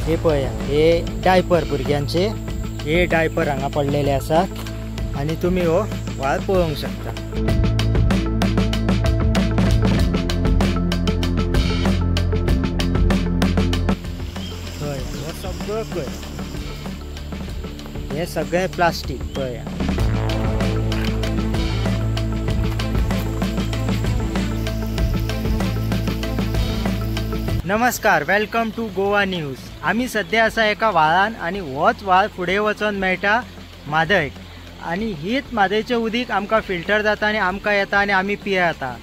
हे पळया, हे डायपर भुरग्यांचे, हे डायपर हांगा पडलेले आसात आणि तुम्ही हो व्हाळ पळोवंक शकता. हो सगळं पळय, हे सगळे प्लास्टिक पळया. नमस्कार, वेलकम टू गोवा न्यूज. आम्ही सध्या असा एका व्हाळान आणि होच व्हाळ फुडें वचोन मेळटा म्हादय आणि हीच म्हादयचें उदीक आमकां फिल्टर जाता आणि आमकां येता आणि आमी पियेता.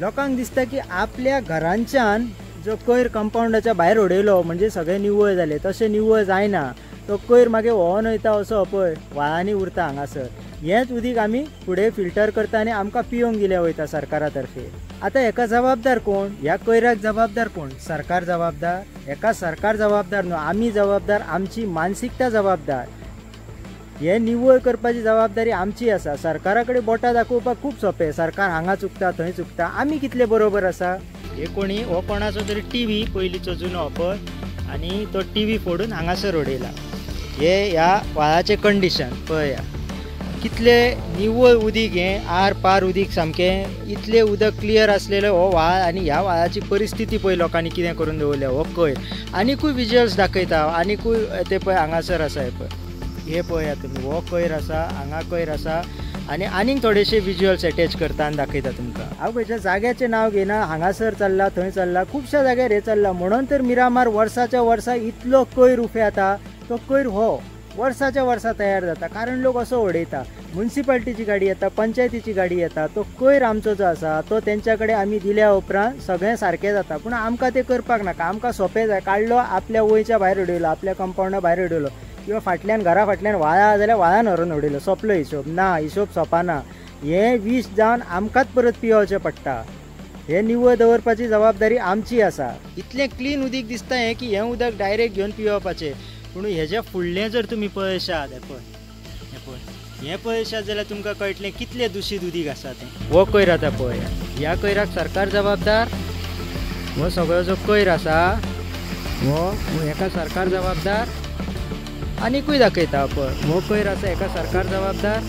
लोकांक दिसता की आपल्या घरांच्यान जो कोयर कंपाऊंडाच्या भायर उडयलो म्हणजे सगळे निवळ जाले, तशें निवळ जायना. तो कोयर मागीर व्होंवन वयता असो पळय व्हाळांनी उरता हांगासर. हेंच उदीक आमी फुडें फिल्टर करता आणि आमकां पिवंक दिलें वयता सरकारा तर्फे. आता हेका जबाबदार कोण? ह्या कोयराक जबाबदार कोण? सरकार जबाबदार? हेका सरकार जबाबदार न्हू, आमी जबाबदार. आमची मानसिकता जबाबदार. हे निवळ करपाची जबाबदारी आमची आसा. सरकारा कडेन बोटां दाखोवपाक खूब सोंपें. सरकार हांगा चुकता, थंय चुकता. आमी कितले बरोबर आसा? हे कोणी हो कोणाचो तरी टीव्ही पयलींचो जुनो वापर आणि तो टीव्ही फोडून हांगासर उडयला. हे ह्या व्हाळाचें कंडिशन पळया. कितले निवळ उदीक, हें आर पार उदीक सामकें इतलें उदक क्लियर आसलेलो हो व्हाळ आणि ह्या व्हाळाची परिस्थिती पळय लोकांनी कितें करून दवरल्या. हो कोयर आनीकूय विज्युअल्स दाखयता, आनीकूय ते पळय हांगासर आसा. हे पळय, हे पळया तुमी, हो कोयर आसा, हांगा कोयर आसा आणि आनीक थोडेशे विज्युअल्स अटॅच करता आनी दाखयता तुमकां. हांव खंयच्या जाग्याचें नांव घेना, हांगासर चल्ला, थंय चल्ला, खुबश्या जाग्यार हे चल्ला. म्हणून तर मिरामार वर्साच्या वर्सा इतलो कोयर उफे येता. तो कोयर हो वर्साच्या वर्सा तयार जाता कारण लोक असो उडयता. म्युन्सिपाल्टीची गाडी येता, पंचायतीची गाडी येता. तो कोयर आमचो जो आसा तो तेंच्या कडेन आमी दिल्या उपरांत सगळें सारकें जाता. पूण आमकां तें करपाक नाका. आमकां सोंपें जाय. काडलो आपल्या वयच्या भायर उडयलो, आपल्या कंपाऊंडा भायर उडयलो, किंवा फाटल्यान घरा फाटल्यान व्हाळा जाल्यार व्हाळान व्हरून उडयलो. सोंपलो हिशोब. ना, हिशोब सोंपना. हें विश जावन आमकांच परत पियोवचें पडटा. हे निवळ दवरपाची जबाबदारी आमची आसा. इतलें क्लीन उदीक दिसता हें की हें उदक डायरेक्ट घेवन पियोवपाचें. पूण हेज्या फुडलें जर तुमी पळयशात, हें पळयशात जाल्यार तुमकां कळटलें कितलें दुशीत उदीक आसा तें. हो कोयर आतां पळया. ह्या कोयराक सरकार जबाबदार. हो सगळो जो कोयर आसा हो हेका सरकार जबाबदार. आनीकूय दाखयता पळय, हो कोयर आसा हेका सरकार जबाबदार.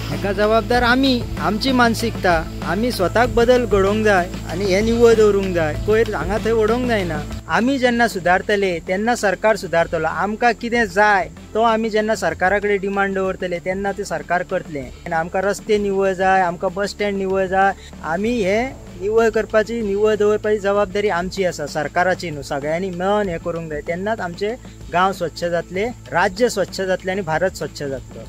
हेका जबाबदार आमी, आमची मानसिकता. आमी स्वताक बदल घडोवंक जाय आणि हे निवळ दवरूंक जाय. कोयर हांगा थंय उडोवंक जायना. आमी जेन्ना सुदारतले तेन्ना सरकार सुदारतलो. आमकां कितें जाय तो आमी जेन्ना सरकारा कडेन डिमांड दवरतले तेन्ना ते सरकार करतलें. आमकां रस्ते निवळ जाय, आमकां बस स्टँड निवळ जाय. आमी हे निवळ करपाची, निवळ दवरपाची जबाबदारी आमची आसा, सरकाराची न्हू. सगळ्यांनी मेळून हें करूंक जाय. तेन्नाच आमचे गांव स्वच्छ जातले, राज्य स्वच्छ जातले आणि भारत स्वच्छ जातलो.